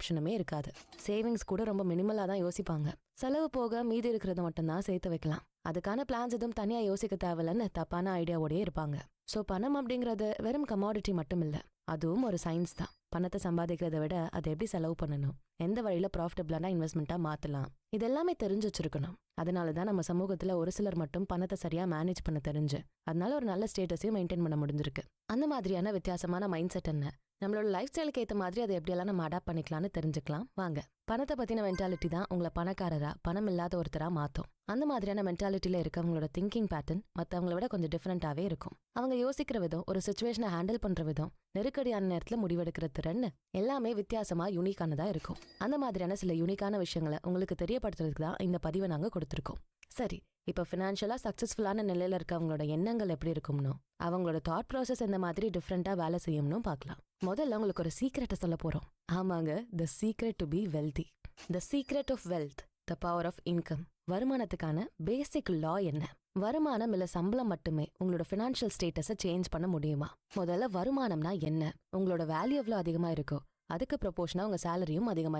ஆப்ஷனுமே இருக்காது. சேவிங்ஸ் கூட ரொம்ப மினிமலா தான் யோசிப்பாங்க. செலவு போக மீதி இருக்கிறத மட்டும்தான் சேர்த்து வைக்கலாம். அதுக்கான பிளான்ஸ் எதுவும் தனியா யோசிக்க தேவையில்லன்னு தப்பான ஐடியாவோடயே இருப்பாங்க. சோ பணம் அப்படிங்கறது வெறும் கமாடிட்டி மட்டும் இல்ல, அதுவும் ஒரு சயின்ஸ் தான். பணத்தை சம்பாதிக்கிறத விட அதை எப்படி செலவு பண்ணணும், எந்த வழியில ப்ராஃபிட்டபிளான இன்வெஸ்ட்மெண்ட்டா மாத்தலாம், இது எல்லாமே தெரிஞ்சு வச்சிருக்கணும். அதனாலதான் நம்ம சமூகத்துல ஒரு சிலர் மட்டும் பணத்தை சரியா மேனேஜ் பண்ண தெரிஞ்சு அதனால ஒரு நல்ல ஸ்டேட்டஸையும் மெயின்டைன் பண்ண முடிஞ்சிருக்கு. அந்த மாதிரியான வித்தியாசமான மைண்ட் செட் என்ன, நம்மளோட லைஃப் ஸ்டைலுக்கு ஏற்ற மாதிரி அதை எப்படியெல்லாம் நம்ம அடாப்ட் பண்ணிக்கலாம்னு தெரிஞ்சுக்கலாம் வாங்க. பணத்தை பத்தின மென்டாலிட்டி தான் உங்களை பணக்காரரா பணம் இல்லாத ஒருத்தரா மாத்தும். அந்த மாதிரியான மென்டாலிட்டியில இருக்கவங்களோட திங்கிங் பேட்டர்ன் மற்றவங்கள விட கொஞ்சம் டிஃப்ரெண்டாவே இருக்கும். அவங்க யோசிக்கிற விதம், ஒரு சுச்சுவேஷனை ஹேண்டில் பண்ற விதம், நெருக்கடியான நேரத்துல முடிவெடுக்கிற திறன் எல்லாமே வித்தியாசமா யூனிக்கானதா இருக்கும். அந்த மாதிரியான சில யூனிக்கான விஷயங்களை உங்களுக்கு தெரியப்படுத்துறதுக்கு தான் இந்த பதிவை நாங்க கொடுத்துருக்கோம். சரி, இப்ப பினான்சியலா சக்சஸ்ஃபுல்லான நிலையில இருக்கவங்களோட எண்ணங்கள் எப்படி இருக்கும்னோ, அவங்களோட தாட் ப்ராசஸ் எந்த மாதிரி டிஃப்ரெண்டா வேலை செய்யும்னு பார்க்கலாம். முதல்ல உங்களுக்கு ஒரு சீக்ரெட்டை சொல்ல போறோம். ஆமாங்க, the secret to be wealthy. The secret of wealth, the power of income. வருமானத்துக்கான பேசிக் லா என்ன? வருமானம் இல்ல சம்பளம் மட்டுமே உங்களோட பினான்சியல் ஸ்டேட்டஸை சேஞ்ச் பண்ண முடியுமா? முதல்ல வருமானம்னா என்ன? உங்களோட வேல்யூ எவ்வளவு அதிகமா இருக்கோ அதுக்கு ப்ரொபோஷனா உங்க சேலரியும் அதிகமா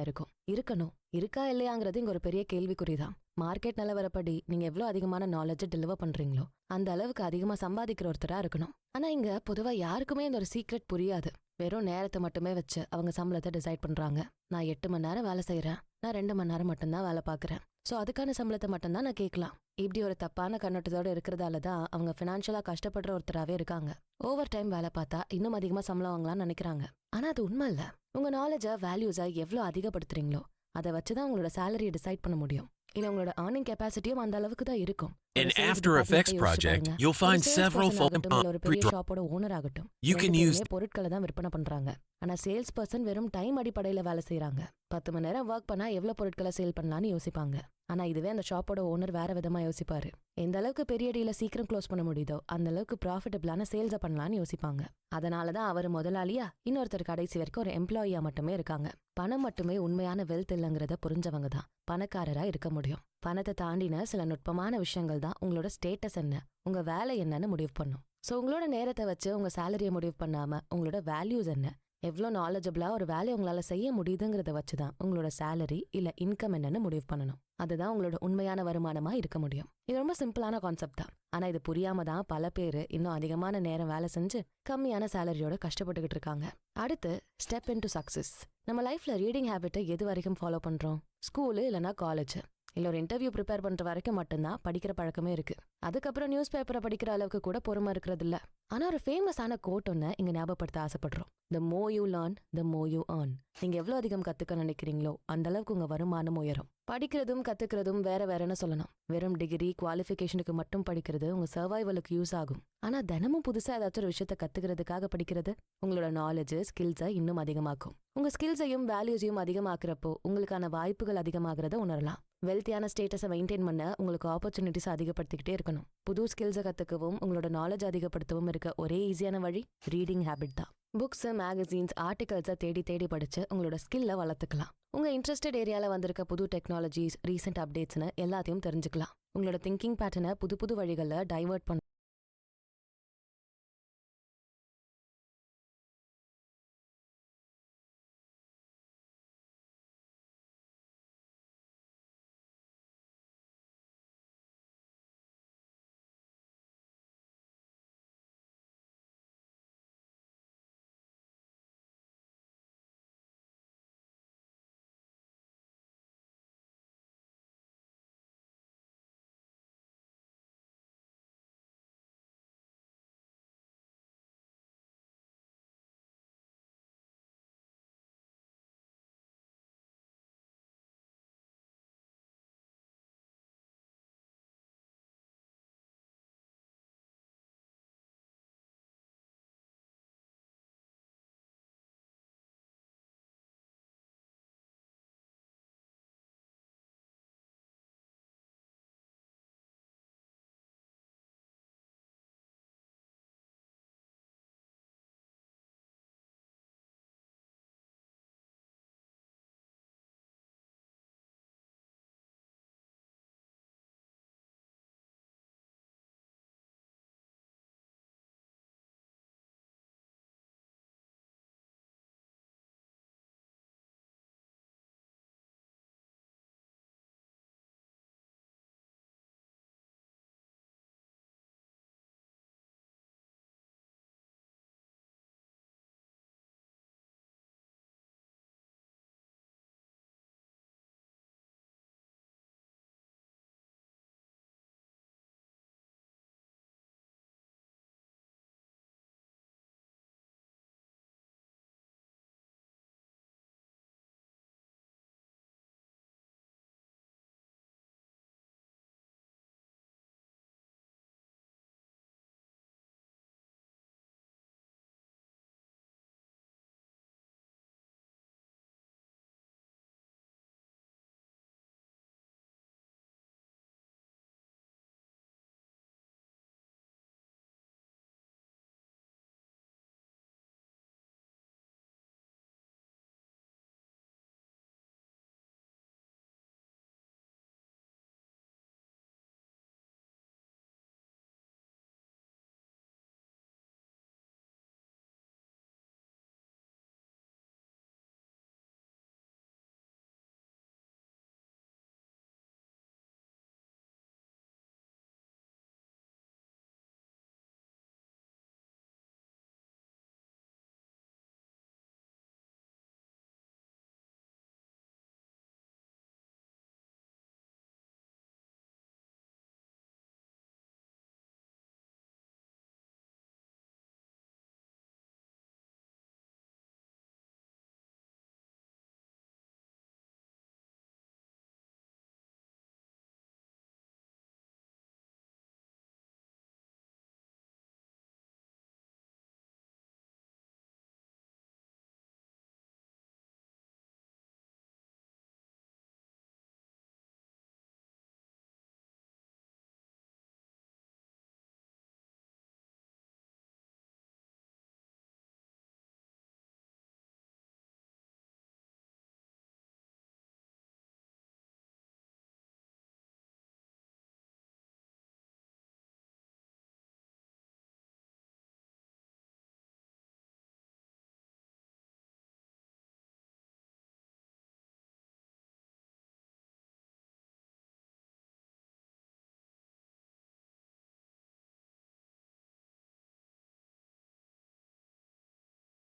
இருக்கணும். இருக்கா இல்லையாங்கிறது இங்க ஒரு பெரிய கேள்விக்குறிதான். மார்க்கெட் நிலவரப்படி நீங்க எவ்வளவு அதிகமான நாலேஜ் டெலிவர் பண்றீங்களோ அந்த அளவுக்கு அதிகமா சம்பாதிக்கிற ஒருத்தரா இருக்கணும். ஆனா இங்க பொதுவா யாருக்குமே இந்த ஒரு சீக்ரெட் புரியாது. வெறும் நேரத்தை மட்டுமே வச்சு அவங்க சம்பளத்தை டிசைட் பண்றாங்க. நான் 8 மணி நேரம் வேலை செய்யறேன், நான் 2 மணி நேரம் மட்டும்தான் வேலை பாக்குறேன், சோ அதுக்கான சம்பளத்தை மட்டும்தான் நான் கேட்கலாம். இப்படி ஒரு தப்பான கண்ணோட்டத்தோட இருக்கிறதால தான் அவங்க பினான்சியலா கஷ்டப்படுற ஒருத்தராவே இருக்காங்க. ஓவர் டைம் வேலை பார்த்தா இன்னும் அதிகமா சம்பளம் வாங்கலாம்னு நினைக்கிறாங்க. ஆனா அது உண்மை இல்ல. உங்க நாலேஜை வேல்யூஸை எவ்வளவு அதிகப்படுத்துறீங்களோ அதை வச்சுதான் உங்களோட சேலரியை டிசைட் பண்ண முடியும். இல்ல உங்களோட earning capacityயும் அந்த அளவுக்கு தான் இருக்கும். In After Effects project, you'll find several full ஒரு பெரிய ஷாப்போட ஓனர் ஆகட்டும், You can use பொருட்களை தான் விற்பனை பண்றாங்க. ஆனா சேல்ஸ் பர்சன் வெறும் டைம் அடிப்படையில வேலை செய்யறாங்க. 10 மணி நேரம் ஒர்க் பண்ணா எவ்வளவு பொருட்களை சேல் பண்ணலாம்னு யோசிப்பாங்க. ஆனா இதுவே அந்த ஷாப்போட ஓனர் வேற விதமா யோசிப்பாரு. எந்த அளவுக்கு பெரிய டீல சீக்கிரம் க்ளோஸ் பண்ண முடியுதோ அந்த அளவுக்கு ப்ராஃபிட்டபிளான சேல்ஸை பண்ணலாம்னு யோசிப்பாங்க. அதனாலதான் அவர் முதலாளியா இன்னொருத்தர் கடைசி வரைக்கும் ஒரு எம்ப்ளாயியா மட்டுமே இருக்காங்க. பணம் மட்டுமே உண்மையான வெல்த் இல்லைங்கிறத புரிஞ்சவங்க தான் பணக்காரரா இருக்க முடியும். பணத்தை தாண்டின சில நுட்பமான விஷயங்கள் தான் உங்களோட ஸ்டேட்டஸ் என்ன, உங்க வேலை என்னன்னு முடிவு பண்ணும். சோ உங்களோட நேரத்தை வச்சு உங்க சேலரியை முடிவு பண்ணாம உங்களோட வேல்யூஸ் என்ன, எவ்வளவு நாலேஜபிளா ஒரு வேலையை உங்களால செய்ய முடியுதுங்கிறத வச்சுதான் உங்களோட சேலரி இல்ல இன்கம் என்னன்னு முடிவு பண்ணணும். அதுதான் உங்களோட உண்மையான வருமானமா இருக்க முடியும். இது ரொம்ப சிம்பிளான கான்செப்ட் தான். ஆனா இது புரியாம தான் பல பேரு இன்னும் அதிகமான நேரம் வேலை செஞ்சு கம்மியான சேலரியோட கஷ்டப்பட்டுக்கிட்டு இருக்காங்க. அடுத்து ஸ்டெப் இன்டு சக்சஸ். நம்ம லைஃப்ல ரீடிங் ஹேபிட்டை எது வரைக்கும் ஃபாலோ பண்றோம்? ஸ்கூலு இல்லைன்னா காலேஜ் இல்ல ஒரு இன்டர்வியூ ப்ரிப்பேர் பண்ற வரைக்கும் மட்டும்தான் படிக்கிற பழக்கமே இருக்கு. அதுக்கப்புறம் நியூஸ் பேப்பரை படிக்கிற அளவுக்கு கூட பொறுமை இருக்கிறது இல்ல. ஆனா ஒரு ஃபேமஸான கோட் ஒன்னு இங்க ஞாபகப்படுத்த ஆசைப்படுறோம். The more you learn, the more you earn. நீங்க எவ்வளவு அதிகம் கத்துக்க நினைக்கிறீங்களோ அந்த அளவுக்கு உங்க வருமானம் உயரும். படிக்கிறதும் கத்துக்கிறதும் வேற வேறன்னு சொல்லணும். வெறும் டிகிரி குவாலிஃபிகேஷனுக்கு மட்டும் படிக்கிறது உங்க சர்வைவலுக்கு யூஸ் ஆகும். ஆனா தினமும் புதுசா ஏதாச்சும் ஒரு விஷயத்த கத்துக்கிறதுக்காக படிக்கிறது உங்களோட நாலேஜ் ஸ்கில்ஸை இன்னும் அதிகமாக்கும். உங்க ஸ்கில்ஸையும் வேல்யூஸையும் அதிகமாக்குறப்போ உங்களுக்கான வாய்ப்புகள் அதிகமாகிறத உணரலாம். வெல்த்தியான ஸ்டேட்டஸை மெயின்டைன் பண்ண உங்களுக்கு ஆப்பர்ச்சுனிட்டிஸ் அதிகப்படுத்திக்கிட்டே இருக்கணும். புது ஸ்கில்ஸை கத்துக்கவும் உங்களோட நாலேஜ் அதிகப்படுத்தவும் இருக்க ஒரே ஈஸியான வழி ரீடிங் ஹேபிட் தான். புக்ஸ், மேகசின்ஸ், ஆர்டிகல்ஸை தேடி தேடி படிச்சு உங்களோட ஸ்கில்லை வளர்த்துக்கலாம். உங்க இன்ட்ரெஸ்டட் ஏரியால வந்திருக்க புது டெக்னாலஜிஸ், ரீசெண்ட் அப்டேட்ஸ்னு எல்லாத்தையும் தெரிஞ்சுக்கலாம். உங்களோட திங்கிங் பேட்டர்னை புது புது வழிகளில் டைவர்ட் பண்ண